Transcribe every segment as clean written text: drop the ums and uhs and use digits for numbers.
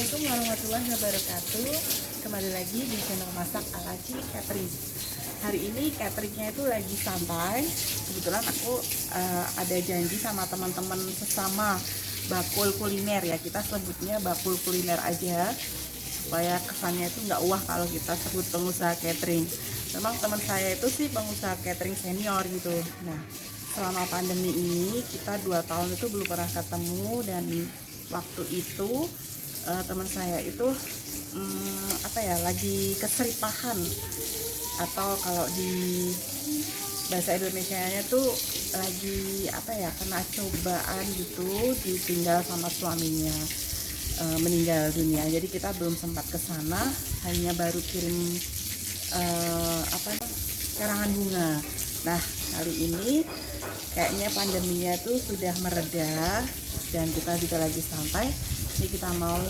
Assalamualaikum warahmatullahi wabarakatuh. Kembali lagi di channel Masak ala Ci Catering. Hari ini cateringnya itu lagi santai. Kebetulan aku ada janji sama teman-teman sesama bakul kuliner ya. Kita sebutnya bakul kuliner aja, supaya kesannya itu nggak wah kalau kita sebut pengusaha catering. Memang teman saya itu sih pengusaha catering senior gitu. Nah, selama pandemi ini kita 2 tahun itu belum pernah ketemu, dan waktu itu teman saya itu lagi keseripahan, atau kalau di bahasa Indonesianya tuh lagi kena cobaan gitu, ditinggal sama suaminya, meninggal dunia. Jadi kita belum sempat ke sana, hanya baru kirim karangan bunga. Nah, kali ini kayaknya pandeminya tuh sudah mereda dan kita juga lagi santai. Ini kita mau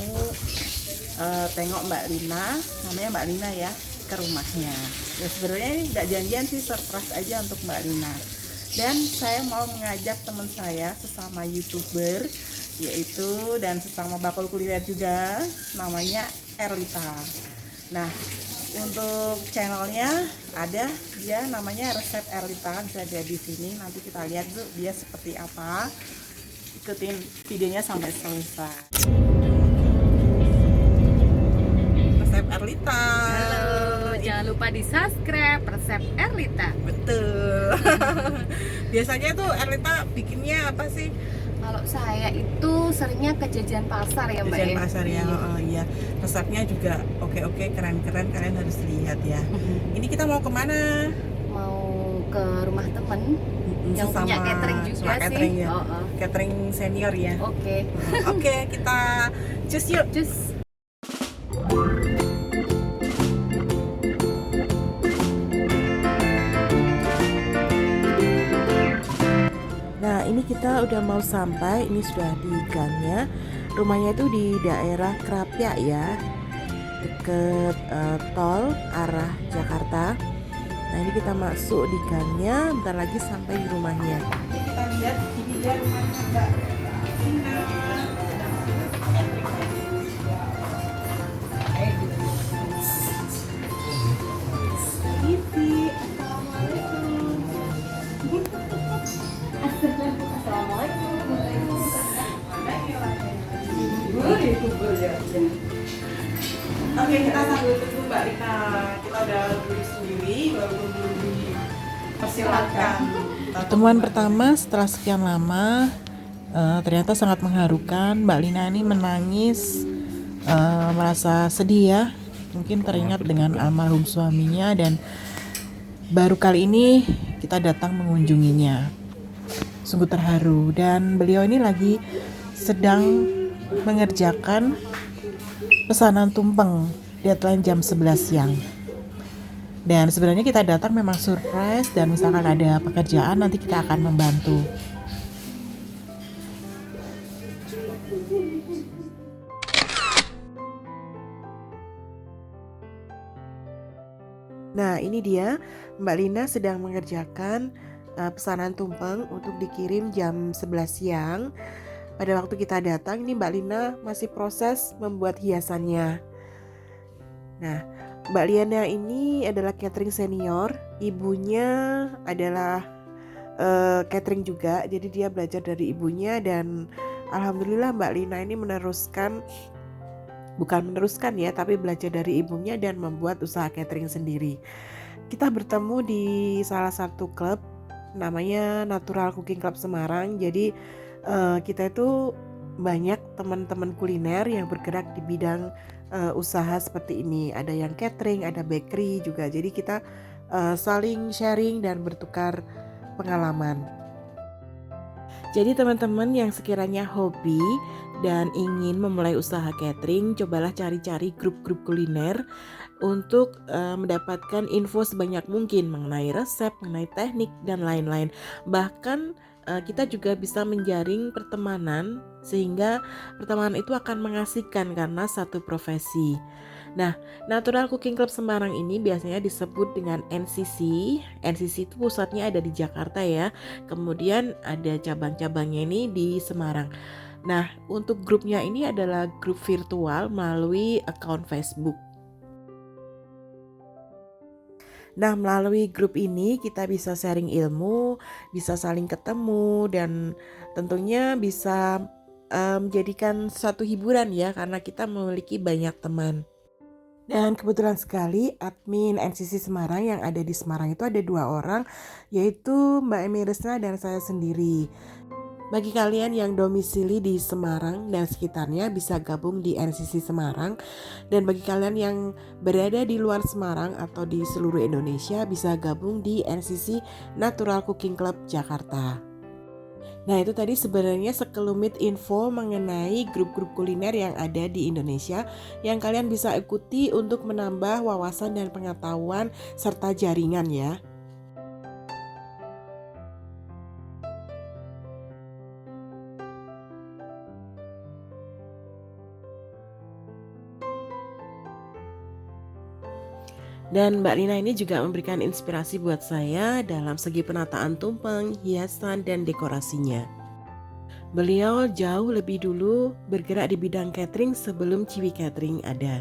tengok Mbak Lina, namanya Mbak Lina ya, ke rumahnya. Ya sebenarnya ini nggak janjian sih, surprise aja untuk Mbak Lina. Dan saya mau mengajak teman saya sesama YouTuber, yaitu dan sesama bakul kuliner juga, namanya Erlita. Nah, untuk channelnya ada, dia namanya Resep Erlita, bisa ada di sini. Nanti kita lihat tuh dia seperti apa. Ikutin videonya sampai selesai. Resep Erlita. Halo, jangan lupa di subscribe Resep Erlita. Betul. Biasanya tuh Erlita bikinnya apa sih? Kalau saya itu seringnya ke jajan pasar ya Mbak. Jajan ya? pasar ya. Oh iya. Resepnya juga oke, keren-keren, kalian harus lihat ya. Ini kita mau kemana? Mau ke rumah temen yang Sesama punya catering juga catering sih. ya. Catering senior ya. Oke. Oke, kita cus yuk. Cus. Nah, ini kita udah mau sampai. Ini sudah di gangnya. Rumahnya itu di daerah Krapyak ya, deket tol arah Jakarta. Nah, ini kita masuk di gangnya, bentar lagi sampai di rumahnya. Kita lihat, ini dia rumahnya Mbak Lina. Oke, kita sambil tunggu Mbak Lina. Kita udah beli sendiri, walaupun belum dipersilakan. Pertemuan pertama setelah sekian lama ternyata sangat mengharukan. Mbak Lina ini menangis, merasa sedih ya. Mungkin teringat dengan almarhum suaminya, dan baru kali ini kita datang mengunjunginya. Sungguh terharu, dan beliau ini lagi sedang mengerjakan pesanan tumpeng, deadline jam 11 siang. Dan sebenarnya kita datang memang surprise, dan misalkan ada pekerjaan nanti kita akan membantu. Nah, ini dia Mbak Lina sedang mengerjakan pesanan tumpeng untuk dikirim jam 11 siang. Pada waktu kita datang, ini Mbak Lina masih proses membuat hiasannya. Nah, Mbak Lina ini adalah catering senior, ibunya adalah catering juga, jadi dia belajar dari ibunya, dan alhamdulillah Mbak Lina ini bukan meneruskan ya, tapi belajar dari ibunya dan membuat usaha catering sendiri. Kita bertemu di salah satu klub, namanya Natural Cooking Club Semarang. Jadi kita itu banyak teman-teman kuliner yang bergerak di bidang usaha seperti ini. Ada yang catering, ada bakery juga. Jadi kita saling sharing dan bertukar pengalaman. Jadi teman-teman yang sekiranya hobi dan ingin memulai usaha catering, cobalah cari-cari grup-grup kuliner untuk mendapatkan info sebanyak mungkin mengenai resep, mengenai teknik, dan lain-lain. Bahkan kita juga bisa menjaring pertemanan, sehingga pertemanan itu akan mengasihkan karena satu profesi. Nah, Natural Cooking Club Semarang ini biasanya disebut dengan NCC. NCC itu pusatnya ada di Jakarta ya. Kemudian ada cabang-cabangnya ini di Semarang. Nah, untuk grupnya ini adalah grup virtual melalui account Facebook. Nah, melalui grup ini kita bisa sharing ilmu, bisa saling ketemu, dan tentunya bisa menjadikan suatu hiburan ya, karena kita memiliki banyak teman. Dan kebetulan sekali admin NCC Semarang yang ada di Semarang itu ada 2 orang, yaitu Mbak Emi Resna dan saya sendiri. Bagi kalian yang domisili di Semarang dan sekitarnya bisa gabung di NCC Semarang, dan bagi kalian yang berada di luar Semarang atau di seluruh Indonesia bisa gabung di NCC Natural Cooking Club Jakarta. Nah, itu tadi sebenarnya sekelumit info mengenai grup-grup kuliner yang ada di Indonesia yang kalian bisa ikuti untuk menambah wawasan dan pengetahuan serta jaringan ya. Dan Mbak Lina ini juga memberikan inspirasi buat saya dalam segi penataan tumpeng, hiasan, dan dekorasinya. Beliau jauh lebih dulu bergerak di bidang catering sebelum Ciwi Catering ada.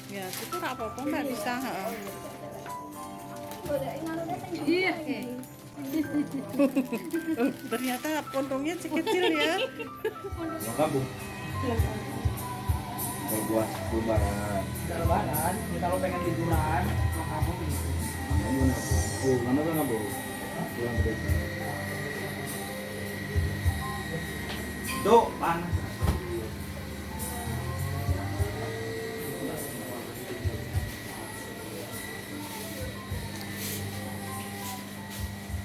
Ya, itu rak apa-apa Mbak bisa, heeh. Iya. Ternyata pontongnya kecil ya. Kamu berbuat lebaran. Lebaran, kalau pengen liburan, kamu gitu. Mana tuh kamu? Pulang ke desa. Tuh panas.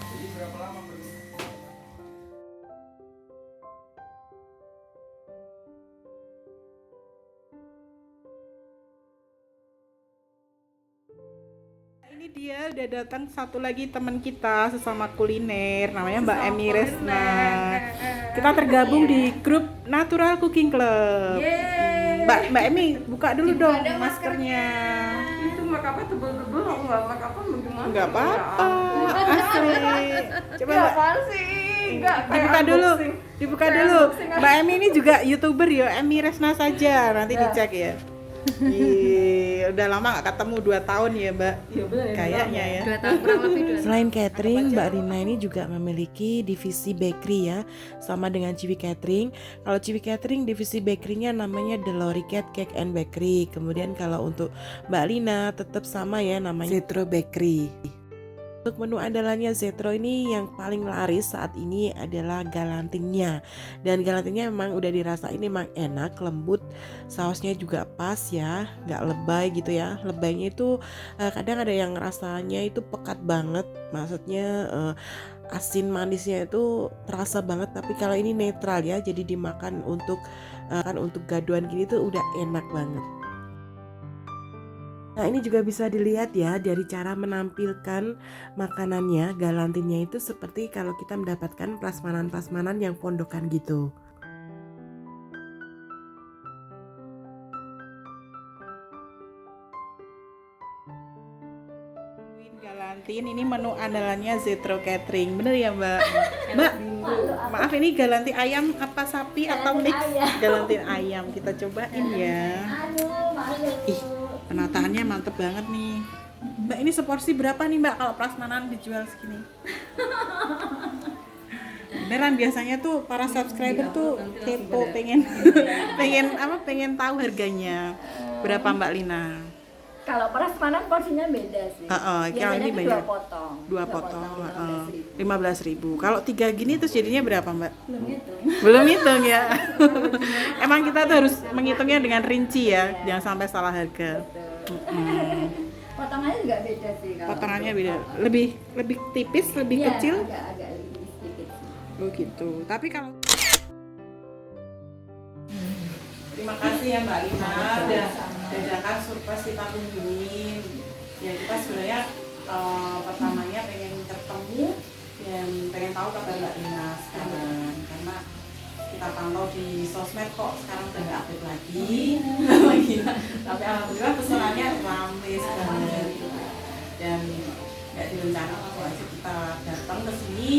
Jadi berapa lama berhenti? Ini dia udah datang satu lagi teman kita sesama kuliner, namanya Mbak Emi Resna. Kita tergabung di grup Natural Cooking Club. Mbak Emi buka dulu dong maskernya. Itu makapa tebel-tebel, aku nggak makapa bagaimana? Nggak apa-apa, asli. Coba Ya Mbak, apaan sih? Nggak kayak dibuka dulu, unboxing. dibuka Kayak dulu. unboxing aja. Mbak Emi ini juga YouTuber ya, Emi Resna saja. Nanti dicek ya. Ih, udah lama gak ketemu 2 tahun ya Mbak. Iya bener, Kayaknya ya. 2 tahun kurang lebih 2 tahun. Selain catering, Mbak Rina ini juga memiliki divisi bakery ya, sama dengan Ciwi Catering. Kalau Ciwi Catering divisi bakerynya namanya The Loricat Cake and Bakery. Kemudian kalau untuk Mbak Lina tetap sama ya, namanya Zetro Bakery. Untuk menu andalannya Zetro ini yang paling laris saat ini adalah galantingnya. Dan galantingnya memang udah dirasain memang enak, lembut, sausnya juga pas ya, nggak lebay gitu ya. Lebaynya itu kadang ada yang rasanya itu pekat banget, maksudnya asin manisnya itu terasa banget. Tapi kalau ini netral ya, jadi dimakan untuk gaduan gini tuh udah enak banget. Nah, ini juga bisa dilihat ya dari cara menampilkan makanannya. Galantinnya itu seperti kalau kita mendapatkan prasmanan-prasmanan yang pondokan gitu. Galantin ini menu andalannya Zetro Catering. Bener ya Mbak? Mbak, maaf ini galanti ayam apa sapi atau mix? Galantin ayam. Kita cobain ya. Ih, penataannya mantep banget nih. Mbak, ini seporsi berapa nih Mbak kalau prasmanan dijual segini? Beneran biasanya tuh para subscriber tuh kepo, pengen pengen tahu harganya berapa Mbak Lina. Kalau prasmanan porsinya beda sih. Kalau Biasanya ini itu banyak. 2 potong. 2 potong, 15.000. 15.000. Kalau 3 gini terus jadinya berapa Mbak? Belum gitu. Belum hitung ya. Emang kita tuh harus menghitungnya dengan rinci ya, jangan sampai salah harga. Potongannya juga beda sih kalau. Potongannya beda, lebih tipis, lebih Iya, kecil. agak lebih sedikit sih. Oh gitu. Tapi kalau terima kasih ya Mbak Lina udah dadakan surprise kita kunjungin. Ya kita sebenarnya pertamanya pengen ketemu dan pengen tahu kabar Mbak Rina sekarang, karena kita pantau di sosmed kok sekarang udah nggak aktif lagi. Tapi alhamdulillah pesanannya ramai sekali dan nggak direncanakan langsung aja kita datang ke sini.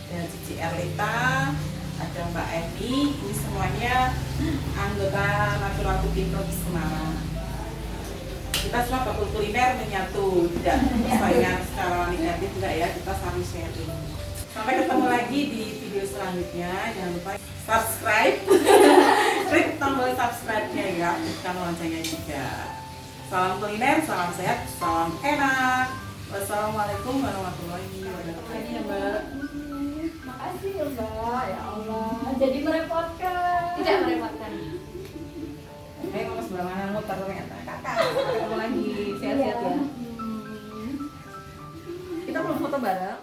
Dan Cici Erlita, ada Mbak Emi, ini semuanya anggota Natural Cooking Club Semarang. Kita semua bakul kuliner menyatu, tidak persaingan secara negatif enggak ya, kita saling sharing. Sampai ketemu lagi di video selanjutnya. Jangan lupa subscribe, klik tombol subscribe-nya ya, aktifkan loncengnya juga. Salam kuliner, salam sehat, salam enak. Wassalamualaikum warahmatullahi wabarakatuh. Makasih ya Mbak, ya Allah. Jadi merepotkan. Tidak merepotkan. Kalau sebelah mana muter ternyata kakak ketemu lagi sehat-sehat ya. Kita belum foto bareng.